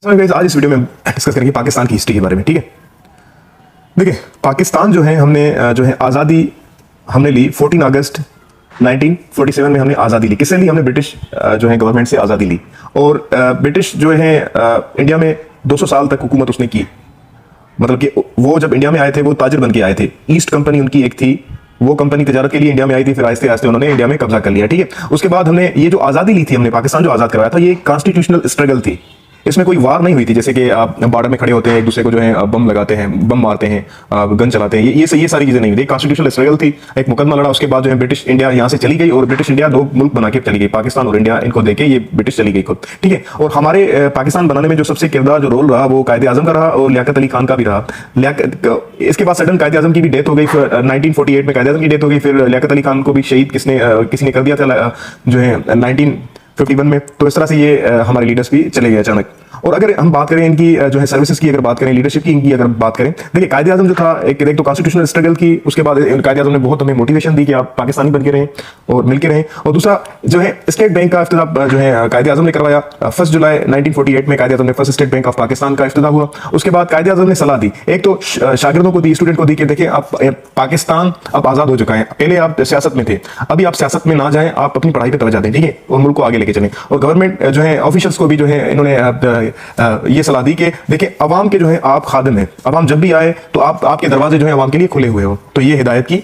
आज इस वीडियो में डिस्कस करेंगे पाकिस्तान की हिस्ट्री के बारे में। ठीक है, देखिए पाकिस्तान जो है हमने जो है आज़ादी हमने ली 14 अगस्त 1947 में हमने आज़ादी ली। किससे ली? हमने ब्रिटिश जो है गवर्नमेंट से आज़ादी ली। और ब्रिटिश जो है इंडिया में 200 साल तक हुकूमत उसने की। मतलब कि वो जब इंडिया में आए थे वो ताजिर बन के आए थे। ईस्ट कंपनी उनकी एक थी, वो कंपनी तजारत के लिए इंडिया में आई थी, फिर आहिस्ते आहिस्ते उन्होंने इंडिया में कब्जा कर लिया। ठीक है, उसके बाद हमने ये जो आज़ादी ली थी, हमने पाकिस्तान जो आज़ाद करवाया था, ये कॉन्स्टिट्यूशनल स्ट्रगल थी। इसमें कोई वार नहीं हुई थी, जैसे कि आप बॉर्डर में खड़े होते हैं, एक दूसरे को जो है बम लगाते हैं, बम मारते हैं, गन चलाते हैं, ये सारी चीजें नहीं हुई थी। कॉन्स्टिट्यूशनल स्ट्रगल थी, एक मुकदमा लड़ा, उसके बाद जो है ब्रिटिश इंडिया यहाँ से चली गई और ब्रिटिश इंडिया दो मुल्क बना के चली गई, पाकिस्तान और इंडिया। इनको देके ये ब्रिटिश चली गई खुद। ठीक है, और हमारे पाकिस्तान बनाने में जो सबसे किरदार जो रोल रहा वो कायदे आजम का रहा और लियाकत अली खान का भी रहा। इसके बाद सडन कायदे आजम की भी डेथ हो गई, फिर 1948 में कायदे आजम की डेथ हो गई, फिर लियाकत अली खान को भी शहीद किसी ने कर दिया था जो है 1951 में। तो इस तरह से ये हमारे लीडर्स भी चले गए अचानक। और अगर हम बात करें इनकी जो है सर्विसेज की, अगर बात करें लीडरशिप की, इनकी अगर बात करें, देखिए कायदे आजम जो था एक तो कॉन्स्टिट्यूशनल स्ट्रगल की, उसके बाद कायदे आजम ने बहुत हमें मोटिवेशन दी कि आप पाकिस्तानी बन के रहें और मिलके रहें। और दूसरा जो है स्टेट बैंक का इफ्तिताह जो है कायदे आजम ने करवाया। 1 जुलाई 1948 में कायदे आजम ने first state bank of Pakistan का इफ्तिताह हुआ। उसके बाद कायदे आजम ने सलाह दी, एक तो शागिर्दों को दी, स्टूडेंट को दी कि देखिए आप पाकिस्तान अब आजाद हो चुका है, पहले आप सियासत में थे, अभी आप सियासत में ना जाएं, आप अपनी पढ़ाई पर तवज्जो दें। ठीक है, और मुल्क को आगे लेके चलें। और गवर्नमेंट जो है ऑफिशियल्स को भी जो है इन्होंने ये सलाह दी कि देखिए अवाम के जो है आप खादिम हैं, अवाम जब भी आए तो आपके दरवाजे जो है अवाम के लिए खुले हुए हो। तो ये हिदायत की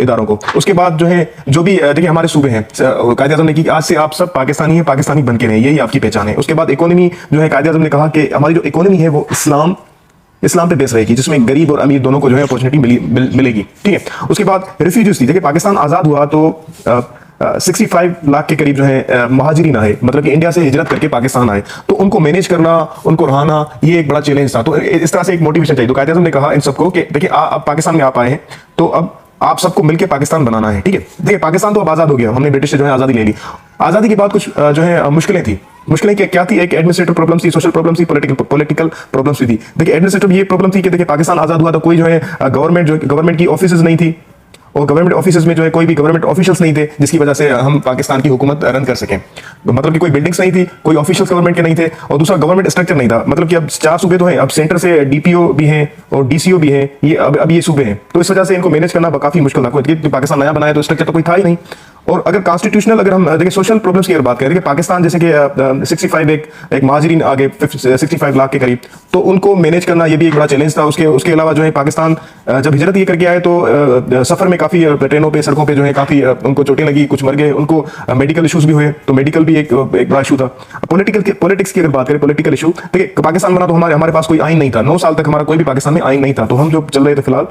इदारों को। उसके बाद जो है जो भी देखिए हमारे सूबे हैं, कायदे आज़म ने की आज से आप सब पाकिस्तानी हैं, पाकिस्तानी बन के रहें, यही आपकी पहचान है। उसके बाद इकोनॉमी जो है कायदे आज़म ने कहा कि हमारी जो इकोनॉमी है वो इस्लाम पे बेस रहेगी, जिसमें गरीब और अमीर दोनों को जो है अपॉर्चुनिटी मिलेगी। ठीक है, उसके बाद रिफ्यूजीज थी। देखिए पाकिस्तान आज़ाद हुआ तो 65 लाख के करीब जो है महाजिरीन आए, मतलब कि इंडिया से हिजरत करके पाकिस्तान आए। तो उनको मैनेज करना, उनको रहना, ये एक बड़ा चैलेंज था। तो इस तरह से एक मोटिवेशन चाहिए। तो कायदे आज़म ने कहा इन सबको कि देखिए आप पाकिस्तान में आप आए हैं, तो अब आप सबको मिलकर पाकिस्तान बनाना है। ठीक है, देखिए पाकिस्तान तो अब आज़ाद हो गया, हमने ब्रिटिश से जो है आज़ादी ले ली। आज़ादी के बाद कुछ जो है मुश्किलें थी। मुश्किलें क्या थी? एक एडमिनिस्ट्रेटिव प्रॉब्लम थी, सोशल प्रॉब्लम थी, पॉलिटिकल प्रॉब्लम्स भी थी। देखिए एडमिनिस्ट्रेटिव ये प्रॉब्लम थी कि देखिए पाकिस्तान आज़ाद हुआ तो कोई जो है गवर्नमेंट की ऑफिसेज नहीं थी, और गवर्नमेंट ऑफिसेज में जो है कोई भी गवर्नमेंट ऑफिशियल्स नहीं थे जिसकी वजह से हम पाकिस्तान की हुकूमत रन कर सकें। मतलब कि कोई बिल्डिंग्स नहीं थी, कोई ऑफिशियल्स गवर्नमेंट के नहीं थे, और दूसरा गवर्नमेंट स्ट्रक्चर नहीं था। मतलब कि अब 4 सूबे तो हैं, अब सेंटर से डीपीओ भी हैं और डीसीओ भी हैं, ये अब ये सूबे हैं। तो इस वजह से इनको मैनेज करना काफी मुश्किल था। पाकिस्तान नया बनाया तो स्ट्रक्चर तो कोई था ही नहीं। और अगर कॉन्स्टिट्यूशनल अगर हम देखिए सोशल प्रॉब्लम्स की अगर बात करें, देखिए पाकिस्तान जैसे कि 65 एक महाजरीन आ गए 65 लाख के करीब, तो उनको मैनेज करना ये भी एक बड़ा चैलेंज था। उसके अलावा जो है पाकिस्तान जब हिजरत ये करके आए तो सफर में काफी ट्रेनों पे, सड़कों पे जो है काफी उनको चोटें लगी, कुछ मर गए, उनको मेडिकल इशूज भी हुए। तो मेडिकल भी एक बड़ा इशू था। पॉलिटिक्स की अगर बात करें, पॉलिटिकल इशू, देखिए पाकिस्तान बना तो हमारे पास कोई आइन नहीं था। 9 साल तक हमारा कोई भी पाकिस्तान में आइन नहीं था। तो हम जो चल रहे थे फिलहाल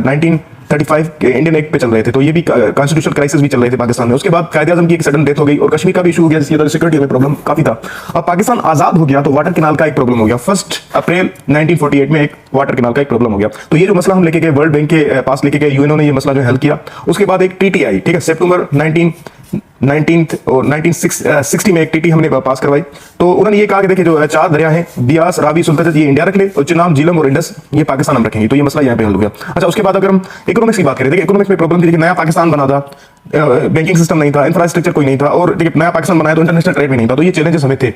1935 के इंडियन एक्ट पे चल रहे थे। तो ये भी कॉन्स्टिट्यूशनल क्राइसिस भी चल रहे थे पाकिस्तान में। उसके बाद कायदे आज़म की एक सडन डेथ हो गई और कश्मीर का भी इशू हो गया, जिसकी वजह से सिक्योरिटी में प्रॉब्लम काफी था। अब पाकिस्तान आजाद हो गया तो वाटर कैनाल का एक प्रॉब्लम हो गया। 1 अप्रैल 1948 में एक वाटर कैनाल का एक प्रॉब्लम हो गया। तो ये जो मसला हम लेके गए, वर्ल्ड बैंक के पास लेके गए, यूएनओ ने ये मसला जो हल किया। उसके बाद एक टीटी आई, ठीक है, सितंबर 1960 में एक टीटी हमने पास करवाई। तो उन्होंने ये कहा कि देखिए जो 4 दरिया हैं, बियास, रावी, सुल्तान, ये इंडिया रख ले, और चिनाब, झीलम और इंडस ये पाकिस्तान हम रखेंगे। तो ये मसला यहाँ पे हल हो गया। अच्छा, उसके बाद अगर हम इकोनॉमिक्स की बात करें, देखिए इकोनॉमिक्स में प्रॉब्लम थी कि नया पाकिस्तान बना था, बैंकिंग सिस्टम नहीं था, इंफ्रास्ट्रक्चर कोई नहीं था, और देखिए नया पाकिस्तान बनाया तो इंटरनेशनल ट्रेड भी नहीं था। तो ये चैलेंजेस हमें थे।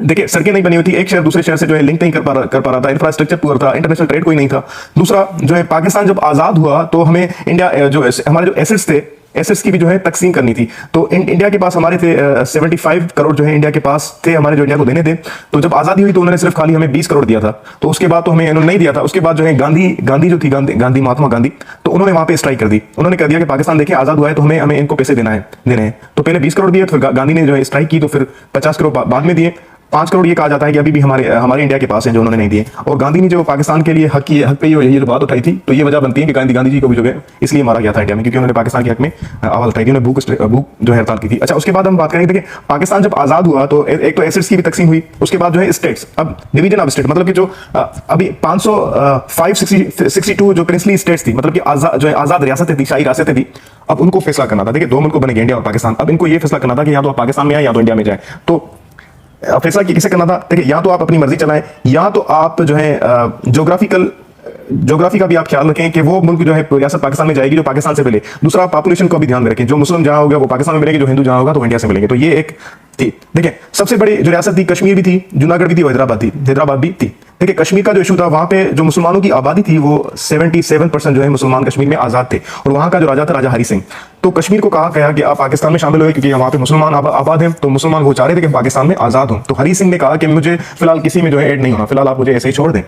देखिए सड़कें नहीं बनी हुई थी, एक शहर दूसरे शहर से जो है लिंक नहीं कर पा रहा था, इंफ्रास्ट्रक्चर पुअर था, इंटरनेशनल ट्रेड कोई नहीं था। दूसरा जो है पाकिस्तान जब आजाद हुआ तो हमें इंडिया जो हमारे जो एसेट्स थे, एसेट्स की भी जो है तकसीम करनी थी। तो इंडिया के पास हमारे थे 75 करोड़ जो है इंडिया के पास थे, हमारे जो इंडिया को देने थे। तो जब आजादी हुई तो उन्होंने सिर्फ खाली हमें 20 करोड़ दिया था। तो उसके बाद तो हमें इन्होंने नहीं दिया था। उसके बाद जो है गांधी जो थी, गांधी महात्मा गांधी, तो उन्होंने वहां पे स्ट्राइक कर दी। उन्होंने कह दिया कि पाकिस्तान देखे आजाद हुआ है तो हमें इनको पैसे देने हैं। तो पहले 20 करोड़ दिए, फिर गांधी ने जो है स्ट्राइक की तो फिर 50 करोड़ बाद में दिए। 5 करोड़ ये कहा जाता है कि अभी भी हमारे इंडिया के पास है जो उन्होंने नहीं दिए। और गांधी ने जो पाकिस्तान के लिए हक पे ये जो बात उठाई थी, तो ये वजह बनती है कि गांधी जी को भी जो है इसलिए मारा गया था इंडिया में, क्योंकि उन्होंने पाकिस्तान के हक में आवाज उठाई थी, उन्होंने भूख जो है हड़ताल की थी। अच्छा, उसके बाद हम बात करेंगे, देखिए पाकिस्तान जब आजाद हुआ तो एक तो एसेट्स की भी तकसीम हुई। उसके बाद जो है स्टेट्स, अब डिवीजन ऑफ स्टेट, मतलब कि जो अभी 562 जो प्रिंसली स्टेट्स थी, मतलब कि जो है आजाद रियासतें थी, शाही रियासतें थी, अब उनको फैसला करना था। देखिए 2 मुल्क बनेंगे, इंडिया और पाकिस्तान। अब इनको ये फैसला करना था कि या तो आप पाकिस्तान में आए या तो इंडिया में जाए। तो फैसला किसे करना था? देखिए या तो आप अपनी मर्जी चलाएं, या तो आप जो है ज्योग्राफिकल ज्योग्राफी का भी आप ख्याल रखें कि वो मुल्क जो है रियासत पाकिस्तान में जाएगी जो पाकिस्तान से मिले। दूसरा, पॉपुलेशन को भी ध्यान में रखें, जो मुस्लिम जहां होगा वो पाकिस्तान में मिलेंगे, जो हिंदू जहां होगा तो इंडिया से मिलेंगे। तो ये एक थी। देखिए, सबसे बड़ी जो रियासत थी कश्मीर भी थी, जूनागढ़ भी थी, हैदराबाद भी थी। देखिए, कश्मीर का जो इशू था, वहां पे जो मुसलमानों की आबादी थी वो 77% जो है मुसलमान कश्मीर में आजाद थे, और वहां का जो राजा था राजा हरी सिंह, तो कश्मीर को कहा गया कि आप पाकिस्तान में शामिल हुए क्योंकि वहां पे मुसलमान आबाद हैं। तो मुसलमान वो चाह रहे थे कि पाकिस्तान में आजाद हों, तो हरी सिंह ने कहा कि मुझे फिलहाल किसी में जो है ऐड नहीं होना, फिलहाल आप मुझे ऐसे ही छोड़ दें।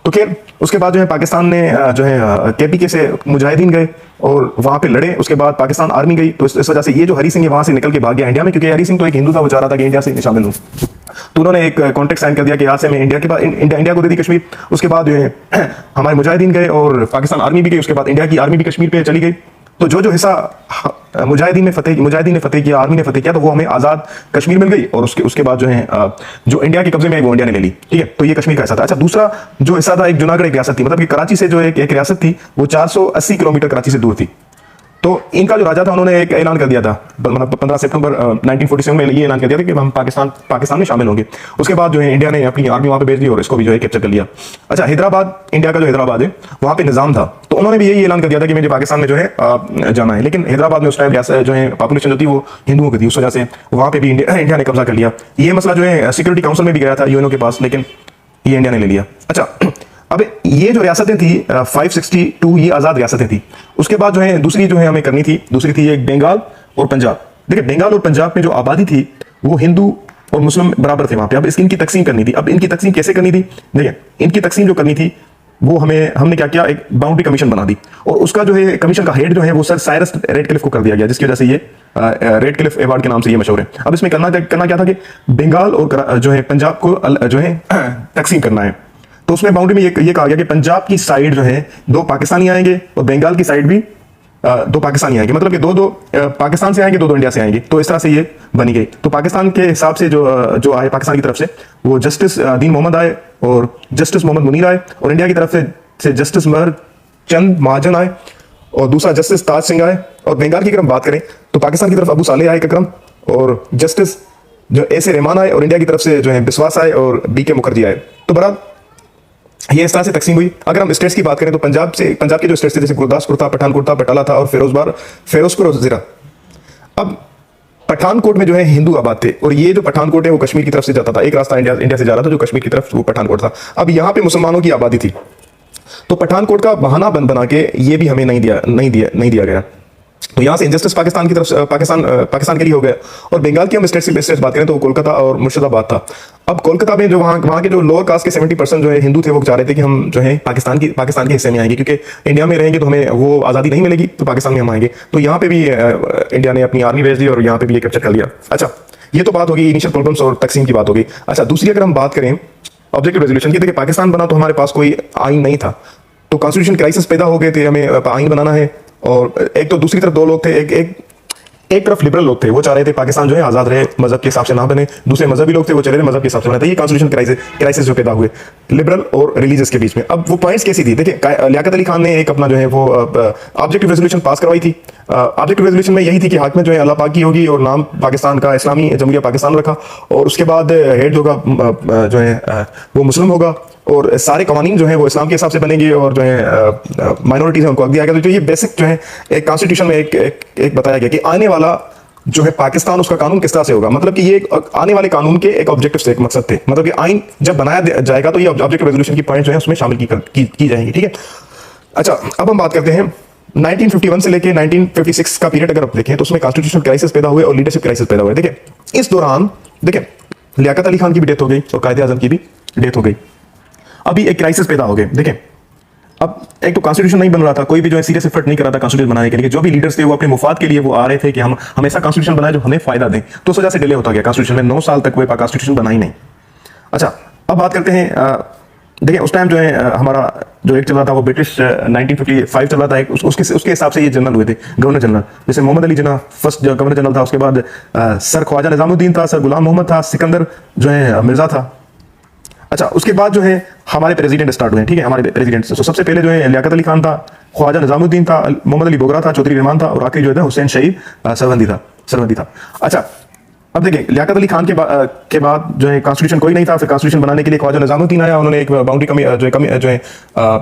तो खैर उसके बाद जो है पाकिस्तान ने जो है केपीके से मुजाहिदीन गए और वहां पे लड़े। उसके बाद पाकिस्तान आर्मी गई, तो इस वजह से ये जो हरी सिंह है वहां से निकल के भाग गया इंडिया में, क्योंकि हरी सिंह तो एक हिंदू था, वो चाह रहा था कि इंडिया से शामिल हूं। तो उन्होंने एक कॉन्ट्रैक्ट साइन कर दिया कि यहाँ से मैं इंडिया के पास इंडिया को दे दी कश्मीर। उसके बाद जो है हमारे मुजाहिदीन गए और पाकिस्तान आर्मी भी गई, उसके बाद इंडिया की आर्मी भी कश्मीर पे चली गई। तो जो हिस्सा मुजाहिदीन ने फतेह किया, आर्मी ने फतेह किया, तो वो हमें आजाद कश्मीर मिल गई, और उसके बाद जो है जो इंडिया के कब्जे में है वो इंडिया ने ले ली। ठीक है, तो ये कश्मीर का हिस्सा था। अच्छा, दूसरा जो हिस्सा था, एक जूनागढ़ एक रियासत थी, मतलब कि कराची से जो एक रियासत थी वो 480 किलोमीटर कराची से दूर थी। तो इनका जो राजा था उन्होंने एक ऐलान कर दिया था, मतलब 15 सितंबर 1947 में ये ऐलान कर दिया था कि हम पाकिस्तान में शामिल होंगे। उसके बाद जो है इंडिया ने अपनी आर्मी वहां पे भेज दी और इसको भी जो है कैप्चर कर लिया। अच्छा, हैदराबाद, इंडिया का जो हैदराबाद है वहां पे निजाम था, तो उन्होंने भी यही ऐलान कर दिया था कि मुझे पाकिस्तान में जो है जाना है। लेकिन हैदराबाद में उस टाइम जो है पॉपुलेशन जो थी वो हिंदुओं की थी, उस वजह से वहां पे भी इंडिया ने कब्जा कर लिया। ये मसला जो है सिक्योरिटी काउंसिल में भी गया था यूएनओ के पास, लेकिन ये इंडिया ने ले लिया। अच्छा, अब ये जो रियासतें थी 562 ये आजाद रियासतें थी। उसके बाद जो है दूसरी जो है हमें करनी थी, दूसरी थी एक बंगाल और पंजाब। देखिए, बंगाल और पंजाब में जो आबादी थी वो हिंदू और मुस्लिम बराबर थे वहां पे। अब इनकी तकसीम करनी थी। अब इनकी तकसीम कैसे करनी थी? देखिए, इनकी तकसीम जो करनी थी वो हमने क्या किया, एक बाउंड्री कमीशन बना दी, और उसका जो है कमीशन का हेड जो है वो सर साइरस रेडक्लिफ को कर दिया गया, जिसकी वजह से ये रेडक्लिफ अवार्ड के नाम से ये मशहूर है। अब इसमें करना क्या था कि बंगाल और जो है पंजाब को जो है तकसीम करना है। तो उसमें बाउंड्री में ये कहा गया कि पंजाब की साइड जो है 2 पाकिस्तानी आएंगे और बंगाल की साइड भी 2 पाकिस्तानी आएंगे, मतलब कि 2 पाकिस्तान से आएंगे, 2 इंडिया से आएंगे। तो इस तरह से ये बनी गई। तो पाकिस्तान के हिसाब से जो आए पाकिस्तान की तरफ से वो जस्टिस दीन मोहम्मद आए और जस्टिस मोहम्मद मुनीर आए, और इंडिया की तरफ से जस्टिस महर चंद महाजन आए और दूसरा जस्टिस ताज सिंह आए। और बंगाल की अगर हम बात करें तो पाकिस्तान की तरफ अबू सालेह आए अकरम और जस्टिस जो एस ए रहमान आए, और इंडिया की तरफ से जो है बिस्वास आए और बी के मुखर्जी आए। तो बहरहाल ये इस तरह से तकसीम हुई। अगर हम स्टेट्स की बात करें तो पंजाब के जो स्टेट्स थे जैसे गुरदासपुर था, पठानकोट था, बटाला था और फिरोजपुर और जीरा। अब पठानकोट में जो है हिंदू आबाद थे, और ये जो पठानकोट है वो कश्मीर की तरफ से जाता था, एक रास्ता इंडिया से जा रहा था जो कश्मीर की तरफ वो पठानकोट था। अब यहाँ पे मुसलमानों की आबादी थी, तो पठानकोट का बहाना बना के ये भी हमें नहीं दिया गया। तो यहाँ से इंजस्टिस पाकिस्तान की तरफ पाकिस्तान के लिए हो गया। और बंगाल की हम स्टेट्स बात करें तो कोलकाता और मुर्शिदाबाद था। अब कोलकाता में जो वहाँ के जो लोअर कास्ट के 70% जो है हिंदू थे, वो चाह रहे थे कि हम जो है पाकिस्तान के हिस्से में आएंगे, क्योंकि इंडिया में रहेंगे तो हमें वो आज़ादी नहीं मिलेगी, तो पाकिस्तान में हम आएंगे। तो यहाँ पे भी इंडिया ने अपनी आर्मी भेज दी और यहाँ पे भी ये कैप्चर कर लिया। अच्छा, ये तो बात होगी इनिशियल प्रॉब्लम्स और तकसीम की बात होगी। अच्छा, दूसरी अगर हम बात करें ऑब्जेक्टिव रेजोल्यूशन की, देखिए पाकिस्तान बना तो हमारे पास कोई आइन नहीं था, तो कॉन्स्टिट्यूशन क्राइसिस पैदा हो गए थे, हमें आइन बनाना है। और एक तो दूसरी तरफ 2 लोग थे, एक तरफ लिबरल लोग थे, वो चाह रहे थे पाकिस्तान जो है आजाद रहे, मजहब के हिसाब से ना बने। दूसरे मजहबी लोग थे, वो चाह रहे थे मजहब के हिसाब से बने। तो ये कॉन्स्टिट्यूशन क्राइसिस जो पैदा हुए लिबरल और रिलीजियस के बीच में। अब वो पॉइंट्स कैसी थी? देखिए, लियाकत अली खान ने एक अपना जो है वो ऑब्जेक्टिव रेजोल्यूशन पास करवाई थी। ऑब्जेक्टिव रेजोल्यूशन में यही थी कि हाकमियत जो है अल्लाह पाक की होगी, और नाम पाकिस्तान का इस्लामी जमहूरिया पाकिस्तान रखा, और उसके बाद हेड होगा जो है वो मुस्लिम होगा, और सारे कवानीन जो है वो इस्लाम के हिसाब से बनेंगे, और जो है माइनॉरिटीज है उनको हक दिया गया। तो ये बेसिक जो है एक कॉन्स्टिट्यूशन में एक बताया गया कि आने वाला जो है पाकिस्तान उसका कानून किस तरह से होगा, मतलब कि ये आने वाले कानून के एक ऑब्जेक्टिव से एक मकसद थे, मतलब कि आइन जब बनाया जाएगा तो ये ऑब्जेक्टिव रेजोल्यूशन की पॉइंट जो है उसमें शामिल की जाएंगी। ठीक है। अच्छा, अब हम बात करते हैं 1951 से लेके 1956 का पीरियड अगर आप देखें तो उसमें कॉन्स्टिट्यूशनल क्राइसिस पैदा हुए और लीडरशिप क्राइसिस पैदा हुए। देखिए, इस दौरान देखिए लियाकत अली खान की भी डेथ हो गई और कायदे आजम की भी डेथ हो गई। अभी एक क्राइसिस पैदा हो गए। देखिए, अब एक तो कॉन्स्टिट्यूशन नहीं बन रहा था, कोई भी जो है सीरियस एफर्ट नहीं कर रहा था कॉन्स्टिट्यूशन बनाने के लिए। जो भी लीडर्स थे वो अपने मुफाद के लिए वो आ रहे थे कि हम ऐसा कॉन्स्टिट्यूशन बनाए जो हमें फायदा दें, तो उस वजह से डिले होता गया। कॉन्स्टिट्यूशन में 9 साल तक वो कॉन्स्टिट्यूशन बना ही नहीं। अच्छा, अब बात करते हैं, देखिए उस टाइम जो है हमारा जो एक चल रहा था वो ब्रिटिश 1955 चल रहा था, उसके हिसाब से ये जनरल हुए थे, गवर्नर जनरल। जैसे Mohammad Ali Jinnah first governor general था, उसके बाद सर ख्वाजा निजामुद्दीन था, सर गुलाम मोहम्मद था, सिकंदर जो है मिर्जा था। अच्छा, उसके बाद जो है हमारे प्रेसिडेंट स्टार्ट हुए। ठीक है, हमारे प्रेसिडेंट तो सबसे पहले जो है लियाकत अली खान था, ख्वाजा निजामुद्दीन था, मोहम्मद अली बोगरा था, चौधरी रहमान था, और आखिरी जो है हुसैन शहीद सरवंदी था। अच्छा, अब देखिए लियाकत अली खान के बाद जो है कॉन्स्टिट्यूशन कोई नहीं था, फिर कॉन्स्टिट्यूशन बनाने के लिए ख्वाजा निजामुद्दीन आया, उन्होंने एक बाउंड्री जो है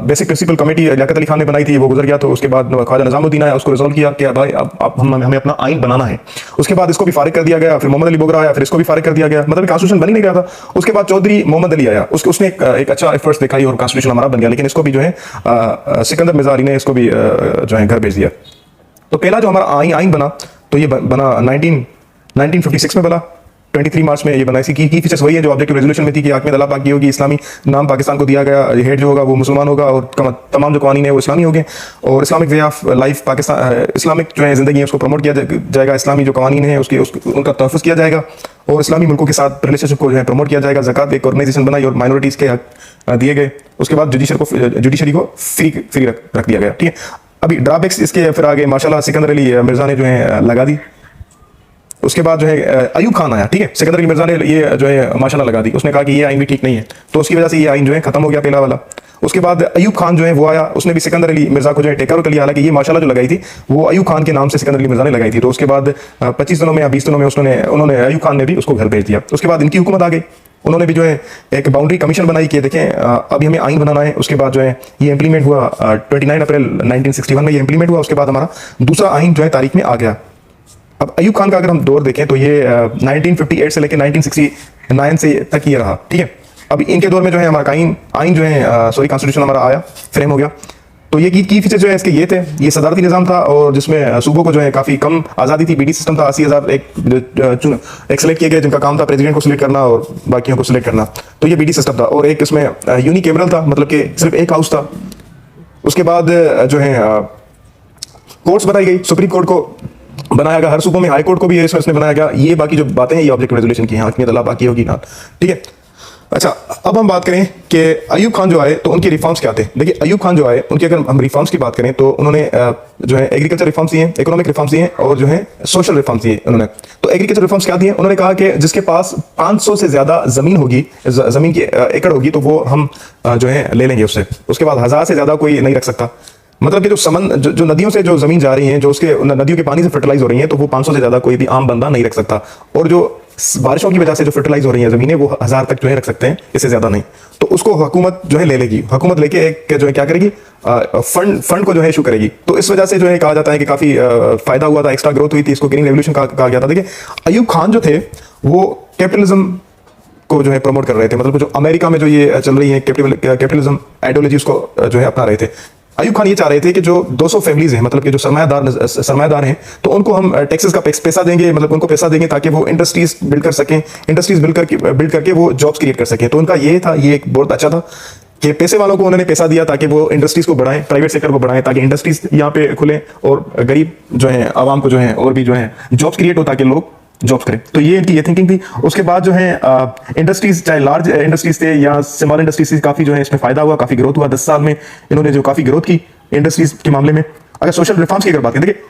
basic principle committee Liaquat Ali Khan ने बनाई थी, वो गुजर गया। तो उसके बाद ख्वाजा निजामुद्दीन आया, उसको रिजॉल्व किया कि भाई अब हमें अपना आइन बनाना है। उसके बाद इसको भी फारिग कर दिया गया, फिर मोहम्मद अली बोगरा आया, फिर इसको भी फारिग कर दिया गया, मतलब कॉन्स्टिट्यूशन बन ही नहीं गया था। उसके बाद चौधरी मोहम्मद अली आया, उसने एक अच्छा एफर्ट्स दिखाई और कॉन्स्टिट्यूशन हमारा बन गया, लेकिन इसको भी जो है सिकंदर मिजारी ने इसको भी जो है घर भेज दिया। तो पहला जो हमारा आइन बना तो ये बना 1956 में बना, 23 मार्च में ये बना। इसी की फीचर्स वही है जो ऑब्जेक्टिव रेजोल्यूशन में थी कि आखिर अल्लाह पाक की होगी, इस्लामी नाम पाकिस्तान को दिया गया, हेड जो होगा वो मुसलमान होगा और तमाम जो कानून है वो इस्लामी होंगे, और Islamic way of life Pakistan, Islamic जो है ज़िंदगी है उसको प्रमोट किया जाएगा, इस्लामी जो कानून है उनका तहफ़्फ़ुज़ किया जाएगा, और इस्लामी मुल्कों के साथ रिलेशनशिप को जो है प्रमोट किया जाएगा। ज़कात एक ऑर्गेनाइजेशन बनाई और माइनॉरिटीज़ के हक दिए गए। उसके बाद जुडिशरी को फ्री रख दिया गया। ठीक है, अभी ड्रॉबैक्स इसके फिर आगे माशाल्लाह सिकंदर अली मिर्ज़ा ने जो है लगा दी। उसके बाद जो है अयूब खान आया। ठीक है, सिकंदर अली मिर्ज़ा ने ये जो है माशाल्लाह लगा दी, उसने कहा कि ये आइन भी ठीक नहीं है, तो उसकी वजह से ये आइन जो है खत्म हो गया पहला वाला। उसके बाद अयूब खान जो है वो आया, उसने भी सिकंदर अली मिर्ज़ा को जो है टेक ओवर कर लिया, हालांकि ये माशाल्लाह जो लगाई थी वो अयूब खान के नाम से सिकंदर अली मिर्ज़ा ने लगाई थी। तो उसके बाद 25 दिनों में या 20 दिनों में उन्होंने अयूब खान ने भी उसको घर भेज दिया। उसके बाद इनकी हुकूमत आ गई, उन्होंने भी जो है एक बाउंड्री कमीशन बनाई कि देखें अभी हमें आइन बनाना है। उसके बाद जो है ये इंप्लीमेंट हुआ 29 अप्रैल 1961 में ये इंप्लीमेंट हुआ। उसके बाद हमारा दूसरा आइन जो है तारीख में आ गया। अब अयूब खान का अगर हम दौर देखें तो ये 1958 से लेकर 1969 से तक ये रहा। ठीक है, अब इनके दौर में जो है हमारा आइन जो है कॉन्स्टिट्यूशन हमारा आया, फ्रेम हो गया। तो ये की फीचर जो है इसके ये थे, ये सदारती निज़ाम था और जिसमें सूबों को जो है काफ़ी कम आज़ादी थी। बीडी सिस्टम था, 80,000 एक सेलेक्ट किए गए जिनका काम था प्रेसिडेंट को सिलेक्ट करना और बाकियों को सिलेक्ट करना। तो ये बीडी सिस्टम था और एक इसमें यूनिकैमरल था, मतलब कि सिर्फ एक हाउस था। उसके बाद जो है कोर्ट्स बनाई गई, सुप्रीम कोर्ट को बनाया गया, हर सूबों में हाई कोर्ट को भी इसमें बनाया गया। ये बाकी जो बातें हैं ये ऑब्जेक्टिव रेजोल्यूशन की हैं, हाकिमियत अल्लाह पाक की होगी ना। ठीक है, अच्छा अब हम बात करें कि अयूब खान जो आए तो उनके रिफॉर्म्स क्या थे। देखिए अयूब खान जो आए उनके अगर हम रिफॉर्म्स की बात करें तो उन्होंने जो है एग्रीकल्चर रिफॉर्म्स दिए, इकोनॉमिक रिफॉर्म्स दिए और जो है सोशल रिफॉर्म्स दिए उन्होंने। तो एग्रीकल्चर रिफॉर्म्स क्या दिए, उन्होंने कहा कि जिसके पास 500 से ज्यादा जमीन होगी, जमीन की एकड़ होगी, तो वो हम जो है ले लेंगे उससे। उसके बाद 1000 से ज्यादा कोई नहीं रख सकता, मतलब कि जो नदियों से जो जमीन जा रही है, जो उसके नदियों के पानी से फर्टिलाइज हो रही है, तो वो 500 से ज्यादा कोई भी आम बंदा नहीं रख सकता। और जो बारिशों की वजह से जो फर्टिलाइज हो रही है जमीनें, वो 1000 तक जो है रख सकते हैं, इससे ज्यादा नहीं। तो उसको हुकूमत जो है ले लेगी, हुकूमत लेके एक जो है क्या करेगी, फंड को जो है इशू करेगी। तो इस वजह से जो है कहा जाता है कि काफी फायदा हुआ था, एक्स्ट्रा ग्रोथ हुई थी, इसको ग्रीन रेवोल्यूशन कहा गया था। देखिए अयूब खान जो थे वो कैपिटलिज्म को जो है प्रमोट कर रहे थे, मतलब जो अमेरिका में जो ये चल रही है कैपिटलिज्म आइडियोलॉजी, उसको जो है अपना रहे थे। अयूब खान ये चाह रहे थे कि जो 200 फैमिलीज हैं, मतलब कि जो सरमायादार हैं, तो उनको हम टैक्सेस का पैसा देंगे, मतलब उनको पैसा देंगे ताकि वो इंडस्ट्रीज बिल्ड कर सकें, इंडस्ट्रीज बिल्ड करके वो जॉब्स क्रिएट कर सकें। तो उनका ये था, ये एक बहुत अच्छा था कि पैसे वालों को उन्होंने पैसा दिया ताकि वो इंडस्ट्रीज को बढ़ाएं, प्राइवेट सेक्टर को बढ़ाएं, ताकि इंडस्ट्रीज यहाँ पे खुले और गरीब जो है आवाम को जो है और भी जो है जॉब्स क्रिएट हो ताकि लोग जॉब्स करें। तो ये इनकी ये थिंकिंग थी। उसके बाद जो है इंडस्ट्रीज, चाहे लार्ज इंडस्ट्रीज थे या स्मॉल इंडस्ट्रीज से काफी जो है इसमें फायदा हुआ, काफी ग्रोथ हुआ। 10 साल में इन्होंने जो काफी ग्रोथ की इंडस्ट्रीज के मामले में। अगर सोशल रिफॉर्म्स की अगर बात करें, देखिए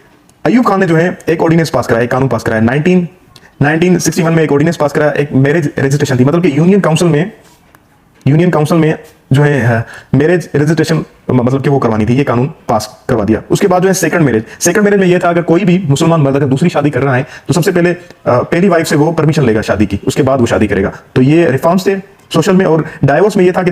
अयूब खान ने जो है एक ऑर्डिनेंस पास कराया, एक कानून पास कराया 1961 में, एक ऑर्डिनेंस पास कराया, एक मैरिज रजिस्ट्रेशन थी, मतलब कि यूनियन काउंसिल में जो है मैरिज रजिस्ट्रेशन मतलब कि वो करवानी थी, ये कानून पास करवा दिया। उसके बाद जो है सेकंड मैरिज में ये था अगर कोई भी मुसलमान मर्द अगर दूसरी शादी कर रहा है तो सबसे पहले पहली वाइफ से वो परमिशन लेगा शादी की, उसके बाद वो शादी करेगा। तो ये रिफॉर्म्स थे सोशल में। और डाइवोर्स में ये था कि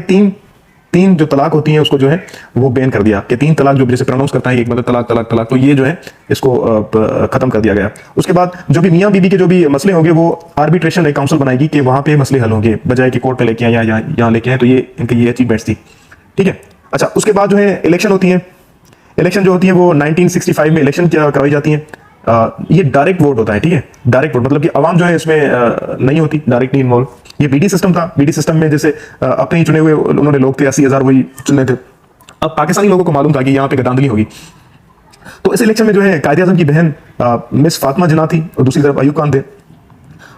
तीन जो तलाक होती है उसको जो है वो बैन कर दिया, कि 3 तलाक जो जैसे प्रोनाउंस करता है, एक मतलब तलाक, तो ये जो है इसको खत्म कर दिया गया। उसके बाद जो भी मियाँ बीवी के जो भी मसले होंगे वो आर्बिट्रेशन एक काउंसिल बनाएगी कि वहां पे मसले हल होंगे, बजाय कि कोर्ट पे लेके आए या यहाँ लेके आए। तो ये इनकी ये अचीवमेंट्स थी। ठीक है, अच्छा उसके बाद जो है इलेक्शन होती है। इलेक्शन जो होती है वो 1965 में इलेक्शन करवाई जाती है। ये डायरेक्ट वोट होता है। ठीक है, डायरेक्ट वोट मतलब कि आवाम जो है इसमें नहीं होती, डायरेक्टली इन्वॉल्व। ये बीडी सिस्टम था। बीडी सिस्टम में जैसे अपने ही चुने हुए उन्होंने लोग थे, 80,000 वही चुने थे। अब पाकिस्तानी लोगों को मालूम था कि यहाँ पे गद्दांधली होगी, तो इस इलेक्शन में जो है कायदे आज़म की बहन मिस फातिमा जिन्ना थी और दूसरी तरफ अयूब खान थे।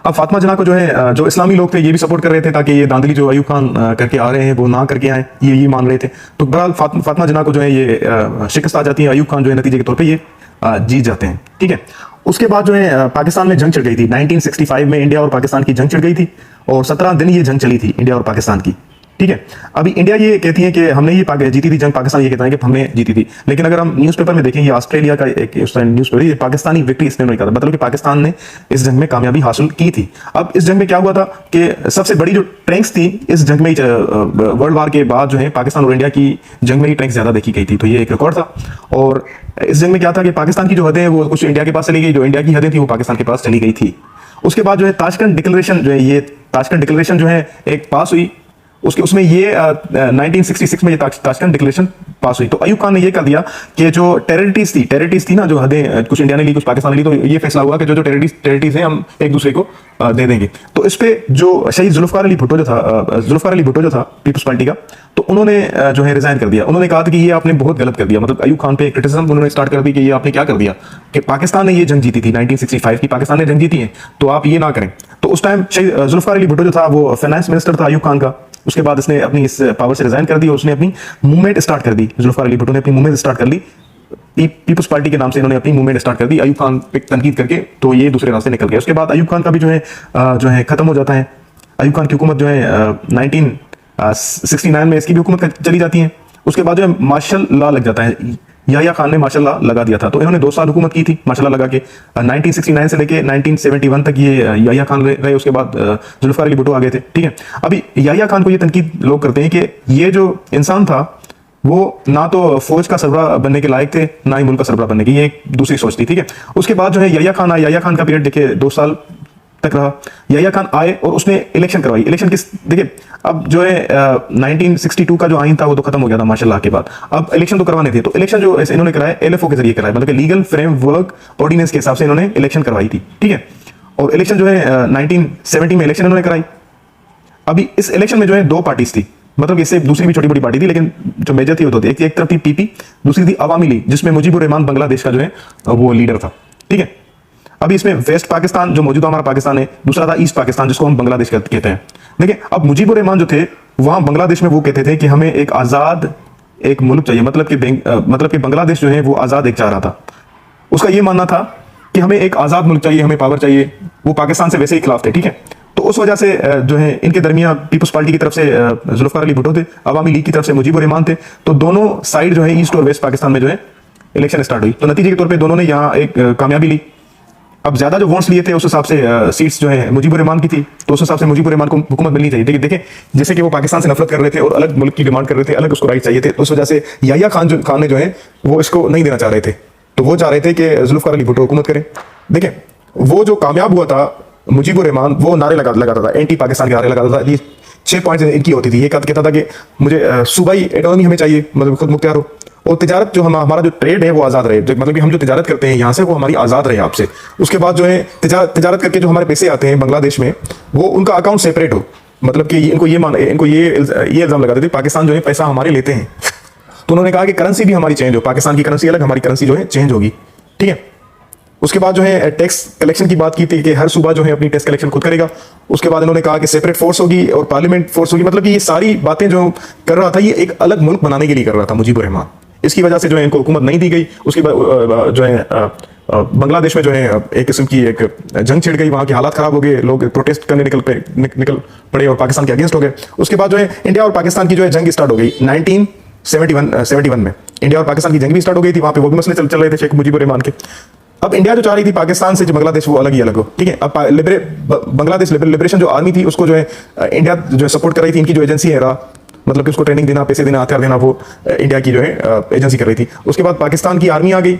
अब फातिमा जिन्ना को जो है जो इस्लामी लोग थे ये भी सपोर्ट कर रहे थे ताकि ये धांधली जो अयूब खान करके आ रहे हैं वो ना करके आए, ये मान रहे थे। तो बहरहाल फातिमा जिन्ना को जो है ये शिकस्त आ जाती है, अयूब खान जो है नतीजे के तौर पर ये जीत जाते हैं। ठीक है, उसके बाद जो है पाकिस्तान में जंग छिड़ गई थी। 1965 में इंडिया और पाकिस्तान की जंग छिड़ गई थी और 17 दिन ये जंग चली थी इंडिया और पाकिस्तान की। ठीक है। अभी इंडिया ये कहती है कि हमने ये जीती थी जंग, पाकिस्तान ये कहता है कि हमने जीती थी, लेकिन अगर हम न्यूज़पेपर में देखें, ये ऑस्ट्रेलिया का एक न्यूज़पेपर, ये पाकिस्तानी विक्ट्री इसने नहीं कहा था, मतलब कि पाकिस्तान ने इस जंग में कामयाबी हासिल की थी। अब इस जंग में क्या हुआ था कि सबसे बड़ी जो टैंक्स थी इस जंग में, वर्ल्ड वार के बाद जो है पाकिस्तान और इंडिया की जंग में ही टैंक्स ज्यादा देखी गई थी, तो ये एक रिकॉर्ड था। और इस जंग में क्या था कि पाकिस्तान की जो हदें वो कुछ इंडिया के पास चली गई, जो इंडिया की हदें थी वो पाकिस्तान के पास चली गई थी। उसके बाद जो है ताशकंद डिक्लेरेशन जो है, ये ताशकंद डिक्लेरेशन जो है एक पास हुई, उसमें ये 1966 में ये ताशकंद डिक्लेरेशन पास हुई। तो अयूब खान ने ये कर दिया कि जो टेरिटरीज थी ना, जो हदें कुछ इंडिया ने ली कुछ पाकिस्तान ने ली, तो ये फैसला हुआ कि जो टेरिटरीज हैं हम एक दूसरे को दे देंगे। तो इस पे जो शहीद जुल्फकार अली भुट्टो जो था पीपल्स पार्टी का, तो उन्होंने जो है रिजाइन कर दिया। उन्होंने कहा था कि ये आपने बहुत गलत कर दिया, मतलब अयूब खान पे क्रिटिसिज्म उन्होंने स्टार्ट कर दी कि ये आपने क्या कर दिया, कि पाकिस्तान ने ये जंग जीती थी 1965 की, पाकिस्तान ने जंग जीती है, तो आप ये ना करें। तो उस टाइम शहीद जुल्फकार अली भुट्टो जो था वो फाइनेंस मिनिस्टर था अयूब खान का। उसके बाद इसने अपनी इस पावर से रिजाइन कर दी और उसने अपनी मूवमेंट स्टार्ट कर दी। जुल्फकार अली भुट्टो ने अपनी मूवमेंट स्टार्ट कर ली, पीपल्स पार्टी के नाम से इन्होंने अपनी मूवमेंट स्टार्ट कर दी अयूब खान पे तनकीद करके, तो ये दूसरे रास्ते निकल गए। उसके बाद अयूब खान का भी जो है खत्म हो जाता है। अयूब खान की हुकूमत जो है 1969 में इसकी भी हुकूमत चली जाती है। उसके बाद जो है मार्शल लॉ लग जाता है, याह्या खान ने मार्शल लॉ लगा दिया था, तो इन्होंने 2 साल हुकूमत की थी मार्शल लॉ लगा के। 1969 से लेके 1971 तक ये याह्या खान रहे। उसके बाद जुल्फकार अली भुट्टो आ गए थे, ठीक है। अभी याह्या खान को ये तनकीद लोग करते हैं कि ये जो इंसान था वो ना तो फौज का सरबराह बनने के लायक थे, ना ही मुल्क का सरबराह बनने की, ये एक दूसरी सोच थी, ठीक है। उसके बाद जो है याह्या खान आया, याह्या खान का पीरियड देखिए 2 साल तक रहा। याह्या खान आए और उसने इलेक्शन करवाई। इलेक्शन किस, देखिए अब जो है 1962 का जो आइन था वो तो खत्म हो गया था मार्शल लॉ के बाद, अब इलेक्शन तो करवाने थे। तो इलेक्शन जो इन्होंने कराया एलएफओ के जरिए कराया, मतलब कि लीगल फ्रेमवर्क ऑर्डिनेंस के हिसाब से इन्होंने इलेक्शन करवाई थी, ठीक है। और इलेक्शन जो है 1970 में इलेक्शन इन्होंने कराई। अभी इस इलेक्शन में जो है 2 पार्टीज थी, मतलब इससे दूसरी भी छोटी बड़ी पार्टी थी, लेकिन जो मेजर थी वो 2 थी। एक तरफ थी पीपी, दूसरी थी अवामी लीग, जिसमें मुजीबुर रहमान बांग्लादेश का जो है वो लीडर था, ठीक है। अभी इसमें वेस्ट पाकिस्तान जो मौजूदा हमारा पाकिस्तान है, दूसरा था ईस्ट पाकिस्तान जिसको हम बांग्लादेश कहते हैं। देखिए अब मुजीबुर रहमान जो थे वहां बांग्लादेश में वो कहते थे कि हमें एक आजाद एक मुल्क चाहिए, मतलब कि बांग्लादेश जो है वो आजाद एक चाह रहा था। उसका ये मानना था कि हमें एक आजाद मुल्क चाहिए, हमें पावर चाहिए। वो पाकिस्तान से वैसे ही खिलाफ थे, ठीक है। तो उस वजह से जो है इनके दरमियान पीपल्स पार्टी की तरफ से जुल्फकार अली भुट्टो थे, अवामी लीग की तरफ से मुजीबुर रहमान थे। तो दोनों साइड जो है ईस्ट और वेस्ट पाकिस्तान में जो है इलेक्शन स्टार्ट हुई। तो नतीजे के तौर पर दोनों ने यहाँ एक कामयाबी ली। अब ज्यादा जो वोट्स लिए थे उस हिसाब से सीट्स जो है मुजीबुर रहमान की थी, तो उस हिसाब से मुजीबुर रहमान को हुकूमत मिलनी चाहिए। देखें जैसे कि वो पाकिस्तान से नफरत कर रहे थे और अलग मुल्क की डिमांड कर रहे थे, अलग उसको राइट चाहिए थे, उस वजह से याह्या खान ने जो है वो इसको नहीं देना चाह रहे थे। तो वो चाह रहे थे कि जुल्फकार अली भुट्टो हुकूमत करें। देखें वो जो कामयाब हुआ था मुजीबुर रहमान, वो नारे लगाता था, एंटी पाकिस्तान के नारे लगाता था। ये 6 पॉइंट्स इनकी होती थी। ये कहता था कि मुझे सूबाई इकोनॉमी हमें चाहिए, मतलब खुद मुख्तियार हो, और तिजारत जो हमारा जो ट्रेड है वो आज़ाद रहे, मतलब कि हम जो तिजारत करते हैं यहाँ से वो हमारी आज़ाद रहे आपसे। उसके बाद जो है तिजारत करके जो हमारे पैसे आते हैं बांग्लादेश में वो उनका अकाउंट सेपरेट हो, मतलब कि इनको ये इल्ज़ाम लगाते थे पाकिस्तान जो है पैसा हमारे लेते हैं। तो उन्होंने कहा कि करेंसी भी हमारी चेंज हो, पाकिस्तान की करेंसी अलग, हमारी करेंसी जो है चेंज होगी, ठीक है। उसके बाद जो है टैक्स कलेक्शन की बात की थी कि हर सूबा जो है अपनी टैक्स कलेक्शन खुद करेगा। उसके बाद इन्होंने कहा कि सेपरेट फोर्स होगी और पार्लियामेंट फोर्स होगी, मतलब कि ये सारी बातें जो कर रहा था ये एक अलग मुल्क बनाने के लिए कर रहा था मुजीबुर रहमान। इसकी वजह से जो है इनको हुकूमत नहीं दी गई। उसके बाद जो है बांग्लादेश में जो है एक किस्म की एक जंग छिड़ गई, वहाँ के हालात खराब हो गए, लोग प्रोटेस्ट करने निकल पड़े और पाकिस्तान के अगेंस्ट हो गए। उसके बाद जो है इंडिया और पाकिस्तान की जो है जंग स्टार्ट हो गई 1971 में। इंडिया और पाकिस्तान की जंग भी स्टार्ट हो गई थी, वहाँ पे वो भी मसले चल रहे थे शेख मुजीबुर रहमान के। अब इंडिया जो चाह रही थी पाकिस्तान से जो बांग्लादेश वो अलग ही अलग हो, ठीक है। अब बांग्लादेश लिबरेशन जो आर्मी थी उसको जो है इंडिया जो सपोर्ट कर रही थी, इनकी जो एजेंसी है मतलब कि उसको ट्रेनिंग देना, पैसे देना, हथियार देना, वो इंडिया की जो है एजेंसी कर रही थी। उसके बाद पाकिस्तान की आर्मी आ गई।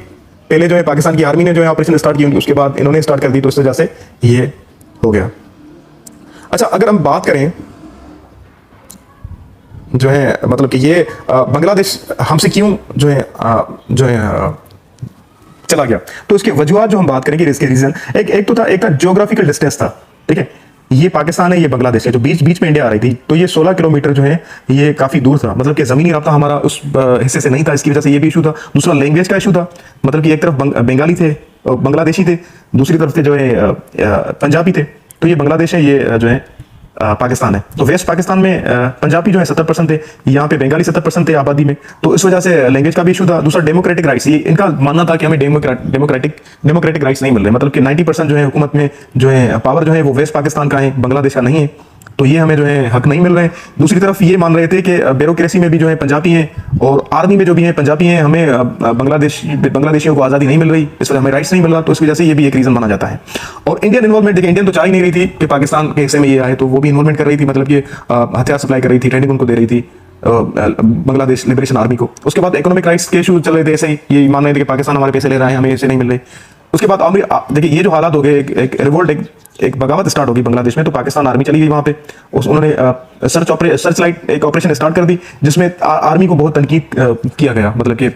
पहले जो है पाकिस्तान की आर्मी ने जो है ऑपरेशन स्टार्ट की, उसके बाद इन्होंने स्टार्ट कर दी, तो इस वजह से ये हो गया। अच्छा, अगर हम बात करें जो है मतलब कि ये बांग्लादेश हमसे क्यों जो है चला गया, तो इसके वजूहत जो हम बात करेंगे, इसके रीजन एक था ज्योग्राफिकल डिस्टेंस था, ठीक है। ये पाकिस्तान है, ये बांग्लादेश है, जो बीच में इंडिया आ रही थी, तो ये 16 किलोमीटर जो है ये काफी दूर था, मतलब कि जमीनी राब्ता हमारा उस हिस्से से नहीं था, इसकी वजह से ये भी इशू था। दूसरा लैंग्वेज का इशू था, मतलब कि एक तरफ बंगाली थे, बांग्लादेशी थे, दूसरी तरफ से जो है पंजाबी थे। तो ये बांग्लादेश है, ये जो है पाकिस्तान है। तो वेस्ट पाकिस्तान में पंजाबी जो है 70% थे, यहाँ पे बंगाली 70% थे आबादी में, तो इस वजह से लैंग्वेज का भी इशू था। दूसरा डेमोक्रेटिक राइट्स, ये इनका मानना था कि हमें डेमोक्रेटिक राइट्स नहीं मिल रहे, मतलब कि 90% जो है हुकूमत में जो है पावर जो है वो वेस्ट पाकिस्तान का है, बांग्लादेश का नहीं है। तो ये हमें जो है हक नहीं मिल रहे हैं। दूसरी तरफ ये मान रहे थे कि ब्यूरोक्रेसी में भी जो है पंजाबी हैं और आर्मी में जो भी हैं पंजाबी हैं, हमें बांग्लादेशियों को आज़ादी नहीं मिल रही, इस वजह हमें राइट्स नहीं मिल रहा, तो इस वजह से ये भी एक रीज़न माना जाता है। और इंडियन इन्वॉल्वमेंट, देखिए इंडियन तो चाह ही नहीं रही थी कि पाकिस्तान के हिस्से में ये आए, तो वो भी इन्वॉल्वमेंट कर रही थी, मतलब कि हथियार सप्लाई कर रही थी, ट्रेनिंग उनको दे रही थी बांग्लादेश लिबरेशन आर्मी को। उसके बाद इकोनॉमिक राइट्स के इशू चल रहे थे, ऐसे ही ये मान रहे थे कि पाकिस्तान हमारे पैसे ले रहा है, हमें ऐसे नहीं मिल रहे। उसके बाद देखिए ये जो हालात हो गए, एक रिवोल्ट, एक बगावत स्टार्ट होगी बांग्लादेश में, तो पाकिस्तान आर्मी चली गई वहाँ पे, उन्होंने सर्च लाइट एक ऑपरेशन स्टार्ट कर दी, जिसमें आर्मी को बहुत तनकीद किया गया, मतलब कि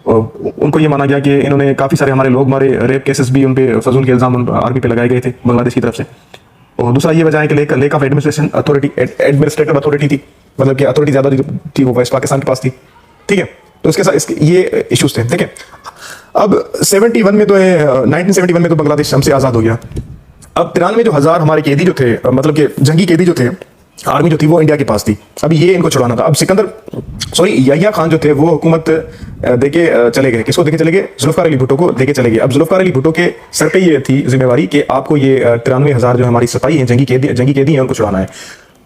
उनको ये माना गया कि इन्होंने काफ़ी सारे हमारे लोग मारे, रेप केसेस भी उन पे फजूल के इल्ज़ाम आर्मी पे लगाए गए थे बांग्लादेश की तरफ से। और दूसरा ये वजह है कि lake of administration authority, administrative authority थी, मतलब कि अथॉरिटी ज़्यादा थी वो वेस्ट पाकिस्तान के पास थी, ठीक है। तो इसके साथ ये इश्यूज थे, ठीक है। अब 71 में तो 1971 में तो बांग्लादेश हमसे आज़ाद हो गया। अब 93 जो हज़ार हमारे कैदी जो थे, मतलब कि जंगी कैदी जो थे, आर्मी जो थी वो इंडिया के पास थी, अब ये इनको छुड़ाना था। अब याहिया खान जो थे वो हुकूमत देके चले गए, किसको देके चले गए? जुल्फकार अली भुट्टो को देके चले गए। अब जुल्फकार अली भुट्टो के सर पे ये थी जिम्मेवारी कि आपको ये 93,000 जो हमारी सिपाही हैं, जंगी कैदी हैं, उनको छुड़ाना है।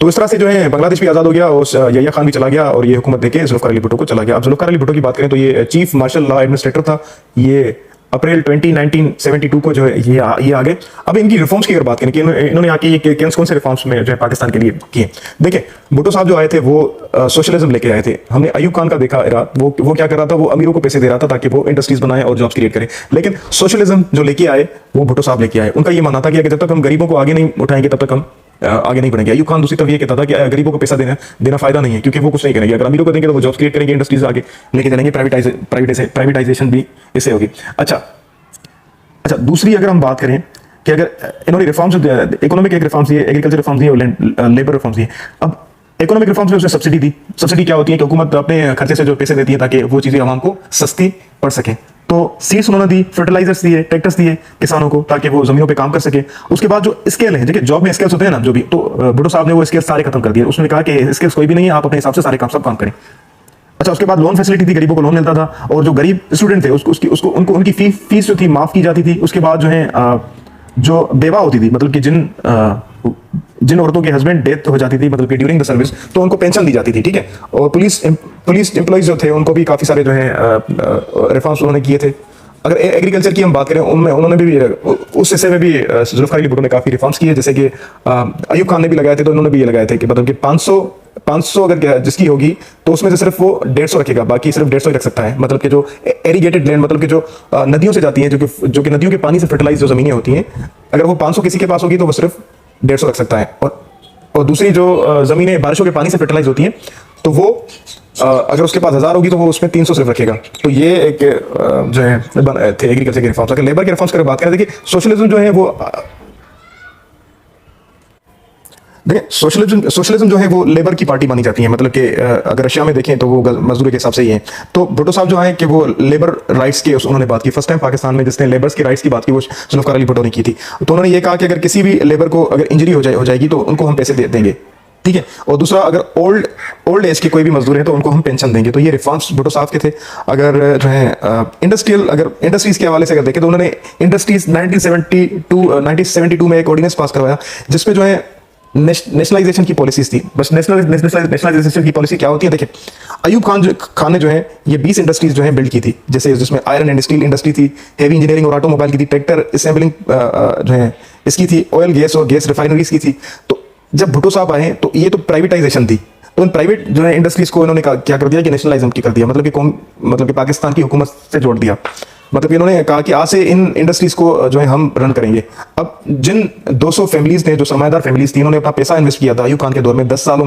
तो इस तरह से जो है बांग्लादेश भी आज़ाद हो गया और याहिया खान भी चला गया और ये हुकूमत देके जुल्फकार अली भुट्टो को चला गया। अब जुल्फकार अली भुट्टो की बात करें तो ये चीफ मार्शल लॉ एडमिनिस्ट्रेटर था, ये अप्रैल 1972 को जो है ये आ गए। अब इनकी रिफॉर्म्स की अगर बात करें कि इन्होंने आके ये कौन से रिफॉर्म्स में जो है पाकिस्तान के लिए किए, देखिए भुट्टो साहब जो आए थे वो सोशलिज्म लेके आए थे। हमने अयूब खान का देखा era, वो क्या कर रहा था, वो अमीरों को पैसे दे रहा था ताकि वो इंडस्ट्रीज बनाए और जॉब्स क्रिएट करें। लेकिन सोशलिज्म जो लेके आए वो भुट्टो साहब लेके आए। उनका ये मानना था कि जब तक हम गरीबों को आगे नहीं उठाएंगे तब तक हम आगे नहीं बढ़ेंगे। अयूब खान दूसरी तरफ ये कहता था कि गरीबों को पैसा देना फायदा नहीं है, क्योंकि वो कुछ नहीं करेंगे। अगर अमीरों को देंगे तो वो जॉब्स क्रिएट करेंगे, इंडस्ट्रीज आगे लेके चलेंगे, प्राइवेटाइजेशन भी इससे होगी। अच्छा, दूसरी अगर हम बात करें कि अगर इन्होंने रिफॉर्म्स, इकोनॉमिक एक रिफॉर्म्स दिए, एग्रीकल्चर रिफॉर्म्स दिए और लेबर रिफॉर्म्स दिए। अब इकोनॉमिक रिफॉर्म्स में उसने सब्सिडी दी। सब्सिडी क्या होती है कि हुकूमत अपने खर्चे से जो पैसे देती है ताकि वो चीज़ें आवाम को सस्ती पड़ सके। तो सीड्स उन्होंने दी, फर्टिलाइजर्स दिए, ट्रैक्टर्स दिए किसानों को ताकि वो जमीनों पे काम कर सके। उसके बाद जो स्केल है, देखिए जॉब में स्केल्स होते हैं ना जो भी, तो भुट्टो साहब ने वो स्केल्स सारे खत्म कर दिए। उसने कहा कि स्केल्स कोई भी नहीं है, आप अपने हिसाब से सारे सब काम करें। अच्छा, उसके बाद लोन फैसिलिटी थी, गरीबों को लोन मिलता था और जो गरीब स्टूडेंट थे उनकी फीस जो थी माफ की जाती थी। उसके बाद जो है जो बेवा होती थी, मतलब कि जिन औरतों के हस्बैंड डेथ हो जाती थी, मतलब कि ड्यूरिंग द सर्विस, तो उनको पेंशन दी जाती थी, ठीक है। और पुलिस एम्प्लॉइज जो थे उनको भी काफ़ी सारे जो है रिफॉर्म्स उन्होंने किए थे। अगर एग्रीकल्चर की हम बात करें, उन्होंने भी उस हिस्से में भी जुल्फकार अली भुट्टो ने काफ़ी रिफॉर्म्स किए, जैसे कि अयूब खान ने भी लगाए थे, तो उन्होंने भी ये लगाए थे कि मतलब कि 500 अगर जिसकी होगी तो उसमें से सिर्फ वो 150 रखेगा, बाकी सिर्फ 150 ही रख सकता है। मतलब कि जो एरीगेटेड लैंड, मतलब कि जो नदियों से जाती हैं, जो कि नदियों के पानी से फर्टिलाइज जो ज़मीनें होती हैं, अगर वो 500 किसी के पास होगी तो वो सिर्फ 150 रख सकता है। और दूसरी जो ज़मीनें बारिशों के पानी से फर्टिलाइज होती हैं, तो वो अगर उसके पास 1000 होगी तो वो उसमें 300 सिर्फ रखेगा। तो ये एक जो है थे एग्रीकल्चर के रिफॉर्म्स। अगर लेबर के रिफॉर्म्स की बात करें, देखिए सोशलिज्म जो है वो सोशलिज्म जो है वो लेबर की पार्टी मानी जाती है। मतलब कि अगर रशिया में देखें तो वो मजदूरी के हिसाब से ही है। तो भुट्टो साहब जो है कि वो लेबर राइट्स के उन्होंने बात की। फर्स्ट टाइम पाकिस्तान में जिसने लेबर्स की राइट्स की बात की वो जुल्फकार अली भुट्टो ने की थी। तो उन्होंने ये कहा कि अगर किसी भी लेबर को अगर इंजरी हो जाएगी तो उनको हम पैसे देंगे, ठीक है। और दूसरा, अगर ओल्ड एज के कोई भी मजदूर हैं तो उनको हम पेंशन देंगे। तो ये रिफॉर्म्स भुट्टो साहब के थे। अगर जो है इंडस्ट्रीज के हवाले से अगर देखें तो उन्होंने इंडस्ट्रीज 1972 में एक ऑर्डिनेंस पास करवाया, जिसपे जो है नेशनलाइजेशन की पॉलिसीज थी। बस नेशनलाइजेशन की पॉलिसी क्या होती है, देखिए अयूब खान ने जो है ये 20 इंडस्ट्रीज जो है बिल्ड की थी, जैसे जिसमें आयरन एंड स्टील इंडस्ट्री थी, हेवी इंजीनियरिंग और ऑटोमोबाइल की थी, ट्रैक्टर असेंबलिंग जो है इसकी थी, ऑयल गैस और गैस रिफाइनरीज की थी। तो जब भुट्टो साहब आए तो ये तो प्राइवेटाइजेशन थी, तो उन प्राइवेट जो है इंडस्ट्रीज को इन्होंने क्या कर दिया कि नेशनलाइज्म की कर दिया, मतलब कि पाकिस्तान की हुकूमत से जोड़ दिया। मतलब कि इन्होंने कहा कि आज से इन इंडस्ट्रीज को जो है हम रन करेंगे। अब जिन 200 फैमिलीज थे, जो सरमायादार फैमिलीज थी, इन्होंने अपना पैसा इन्वेस्ट किया था अयूब खान के दौर में। 10 सालों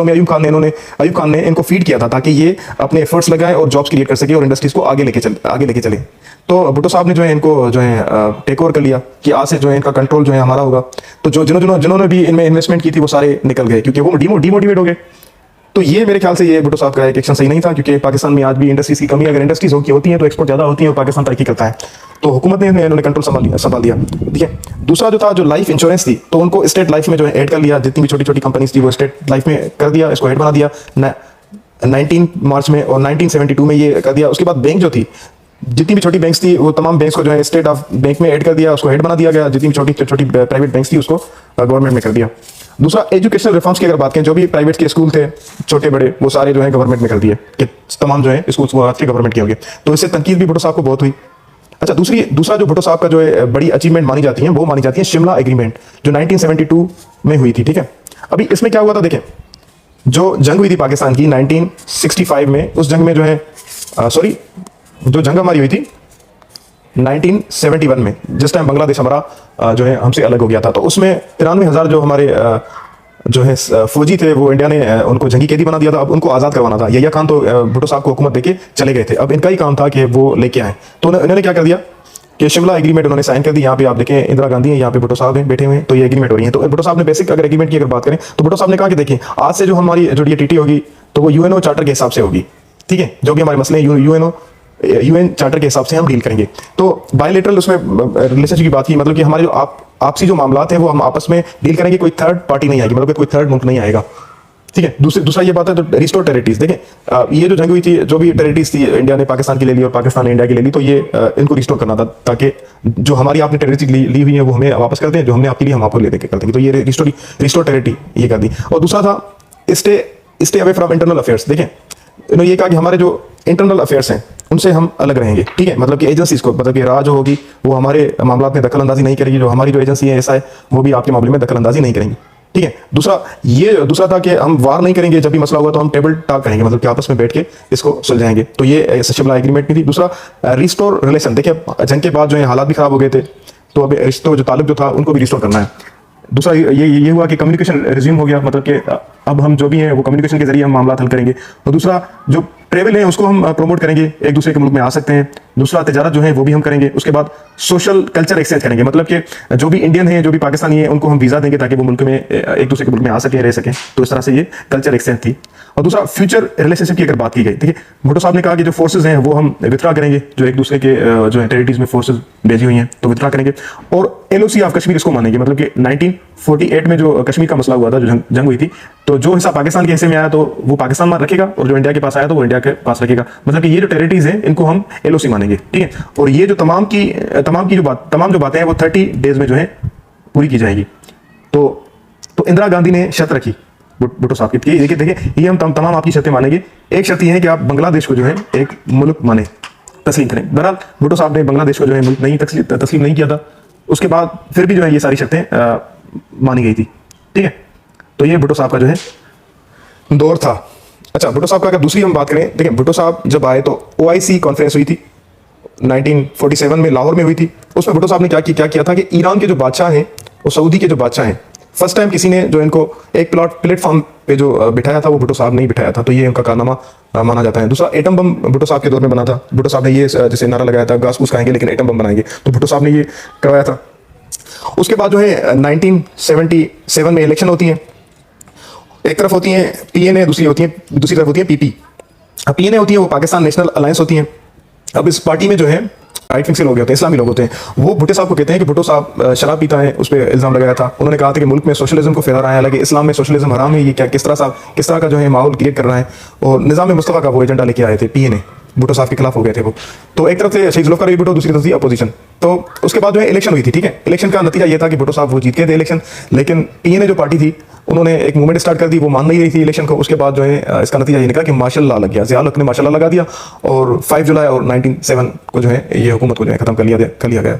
में अयूब खान ने इनको फीड किया था ताकि ये अपने एफर्ट्स लगाएं और जॉब्स क्रिएट कर सके और इंडस्ट्रीज को आगे लेके चले। तो भुट्टो साहब ने जो है इनको जो है टेक ओवर कर लिया कि आज से जो है इनका कंट्रोल जो है हमारा होगा। तो जिन्होंने भी इनमें इन्वेस्टमेंट की थी वो सारे निकल गए, क्योंकि वो डिमोटिवेट हो गए। तो ये मेरे ख्याल से ये भुट्टो साहब का एक एक्शन सही नहीं था, क्योंकि पाकिस्तान में आज भी इंडस्ट्रीज की कमी, अगर इंडस्ट्रीज होती हैं तो एक्सपोर्ट ज़्यादा होती है और पाकिस्तान तरक्की करता है। तो हुकूमत ने इन्होंने कंट्रोल संभाल दिया। ठीक है, दूसरा जो था, जो लाइफ इंश्योरेंस थी, तो उनको स्टेट लाइफ में जो है ऐड कर लिया। जितनी भी छोटी छोटी कंपनीज थी वो स्टेट लाइफ में कर दिया, इसको ऐड बना दिया 19 मार्च में, और 1972 में ये कर दिया। उसके बाद बैंक जो थी, जितनी भी छोटी बैंक्स थी वो तमाम बैंक्स को जो है स्टेट ऑफ बैंक में ऐड कर दिया, उसको हेड बना दिया गया। जितनी भी छोटी प्राइवेट बैंक्स थी उसको गवर्नमेंट में कर दिया। दूसरा एजुकेशनल रिफॉर्म्स की अगर बात करें, जो भी प्राइवेट के स्कूल थे छोटे बड़े, वो सारे जो है गवर्नमेंट में कर दिए कि तमाम जो है स्कूल वो आज के गवर्नमेंट के होंगे। तो इससे तनकीद भी भुट्टो साहब को बहुत हुई। अच्छा, दूसरा जो भुट्टो साहब का जो है बड़ी अचीवमेंट मानी जाती है, वो मानी जाती है शिमला एग्रीमेंट, जो 1972 में हुई थी। ठीक है, अभी इसमें क्या हुआ था देखें, जो जंग हुई थी पाकिस्तान की 1965 में, उस जंग में जो है जो जंग हमारी हुई थी 1971 में, जिस टाइम बांग्लादेश हमारा जो है हमसे अलग हो गया था, तो उसमें 93,000 जो हमारे जो है फौजी थे, वो इंडिया ने उनको जंगी कैदी बना दिया था। अब उनको आज़ाद करवाना था। यहिया खान तो भुट्टो साहब को हुकूमत देके चले गए थे, अब इनका ही काम था कि वो लेके आए। तो इन्होंने क्या कर दिया कि शिमला एग्रीमेंट उन्होंने साइन कर दी। यहाँ पे आप देखें इंदिरा गांधी है, यहाँ पे भुट्टो साहब हैं बैठे हुए हैं, तो ये एग्रीमेंट हो रही है। तो भुट्टो साहब ने बेसिक अगर एग्रीमेंट की अगर बात करें, तो भुट्टो साहब ने कहा कि देखिए आज से जो हमारी जो ये टीटी होगी, तो वो यूएनओ चार्टर के हिसाब से होगी। ठीक है, जो भी हमारे मसले यूएन चार्टर के हिसाब से हम डील करेंगे। तो बायलैटरल उसमें रिलेशनशिप की बात की, मतलब कि हमारे जो आपसी जो मामलात हैं वो हम आपस में डील करेंगे, कोई थर्ड पार्टी नहीं आएगी, मतलब कि कोई थर्ड मुल्क नहीं आएगा। ठीक है, दूसरा ये बात है तो रिस्टोर टेरिटरीज। देखें ये जो जंग हुई थी, जो भी टेरिटरीज थी इंडिया ने पाकिस्तान की ले ली और पाकिस्तान ने इंडिया की ले ली, तो ये इनको रिस्टोर करना था, ताकि जो हमारी आपने टेरिटरी ली हुई है वो हमें वापस कर दें, जो हमने आपके लिए हम आपको ले देंगे कर देंगे। तो ये रिस्टोर टेरिटरी ये कर दी। और दूसरा था stay away from internal affairs. देखें इन्होंने ये कहा कि हमारे जो इंटरनल अफेयर्स हैं उनसे हम अलग रहेंगे। ठीक है, मतलब कि एजेंसीज को, मतलब कि राज होगी वो हमारे मामला में दखल अंदाजी नहीं करेगी, जो हमारी जो एजेंसी है ऐसा है वो भी आपके मामले में दखल अंदाजी नहीं करेंगी। ठीक है, दूसरा था कि हम वार नहीं करेंगे, जब भी मसला हुआ तो हम टेबल टॉक करेंगे, मतलब कि आपस में बैठ के इसको सुलझाएंगे। तो ये शिमला एग्रीमेंट में थी। दूसरा रिस्टोर रिलेशन। देखिए जंग के बाद जो है हालात भी खराब हो गए थे, तो अब रिश्तों जो ताल्लुक जो था उनको भी रिस्टोर करना है। दूसरा ये हुआ कि कम्युनिकेशन रिज्यूम हो गया, मतलब कि अब हम जो भी हैं वो कम्युनिकेशन के जरिए हम मामला हल करेंगे। और दूसरा जो ट्रेवल है उसको हम प्रमोट करेंगे, एक दूसरे के मुल्क में आ सकते हैं। दूसरा तिजारत जो है वो भी हम करेंगे। उसके बाद सोशल कल्चर एक्सचेंज करेंगे, मतलब कि जो भी इंडियन है जो भी पाकिस्तानी है उनको हम वीज़ा देंगे ताकि वो मुल्क में एक दूसरे के मुल्क में आ सके, रह सके। तो इस तरह से ये कल्चर एक्सचेंज थी। और दूसरा फ्यूचर रिलेशनशिप की अगर बात की गई, ठीक है, भुट्टो साहब ने कहा कि जो फोर्सेज हैं वो हम विथड्रा करेंगे, जो एक दूसरे के जो है टेरिटरीज में फोर्सेज भेजी हुई हैं तो विथड्रा करेंगे। और LOC ऑफ कश्मीर इसको मानेंगे, मतलब कि 1948 में जो कश्मीर का मसला हुआ था, जो जंग हुई थी, तो जो हिस्सा पाकिस्तान के हिस्से में आया तो वो पाकिस्तान में रखेगा, और जो इंडिया के पास आया तो वो इंडिया के पास रखेगा। मतलब कि ये जो टेरिटरीज हैं इनको हम LOC मानेंगे। ठीक है, और ये जो तमाम जो बातें हैं वो 30 डेज में जो है पूरी की जाएगी। तो इंदिरा गांधी ने शर्त रखी भुट्टो साहब की, देखिए ये हम तमाम आपकी शर्तें मानेंगे। एक शर्त ये है कि आप बांग्लादेश को जो है एक मुल्क माने, तस्लीम करें। बहरहाल भुट्टो साहब ने बांग्लादेश को जो है मुल्क नहीं तस्लीम नहीं किया था। उसके बाद फिर भी जो है ये सारी शर्तें मानी गई थी। ठीक है, तो ये भुट्टो साहब का जो है दौर था। अच्छा, भुट्टो साहब का अगर दूसरी हम बात करें, देखिए भुट्टो साहब जब आए तो OIC कॉन्फ्रेंस हुई थी 1947 में लाहौर में हुई थी। उसमें भुट्टो साहब ने क्या किया था कि ईरान के जो बादशाह हैं और सऊदी के जो बादशाह हैं, फर्स्ट टाइम किसी ने जो इनको एक प्लेटफॉर्म पे जो बिठाया था वो भुट्टो साहब ने ही बिठाया था, तो ये उनका कारनामा माना जाता है। दूसरा एटम बम भुट्टो साहब के दौर में बना था। भुट्टो साहब ने ये जैसे नारा लगाया था, घास फूस खाएंगे लेकिन एटम बम बनाएंगे, तो भुट्टो साहब ने ये करवाया था। उसके बाद जो है 1977 में इलेक्शन होती है। एक तरफ होती है PNA, दूसरी तरफ होती है PP। अब PNA होती है वो पाकिस्तान नेशनल अलायंस होती है। अब इस पार्टी में जो है राइट विंग से लोग होते हैं, इस्लामी लोग होते हैं। वो भुट्टो साहब को कहते हैं कि भुट्टो साहब शराब पीता है, उस पर इल्जाम लगाया था। उन्होंने कहा था कि मुल्क में सोशलिज्म को फैला रहा है, हालांकि इस्लाम में सोशलिज्म हराम है। ये क्या किस तरह का जो है माहौल क्रिएट कर रहा है। और निज़ाम मुस्तफ़ा का वो एजेंडा लेके आए थे PNA, भुट्टो साहब के खिलाफ हो गए थे वो। तो एक तरफ से शहीद जुल्फ़िकार अली भुट्टो, दूसरी तरफ थी अपोजिशन। तो उसके बाद जो है इलेक्शन हुई थी। ठीक है, इलेक्शन का नतीजा ये था कि भुट्टो साहब वो जीत गए थे इलेक्शन, लेकिन PNA जो पार्टी थी उन्होंने एक मूवमेंट स्टार्ट कर दी, वो मान नहीं रही थी इलेक्शन को। उसके बाद जो है इसका नतीजा ये निकला कि मार्शल लॉ लग गया, ज़िया हक ने मार्शल लॉ लगा दिया और 5 जुलाई और 1997 को जो है ये हुकूमत को जो है खत्म कर लिया गया।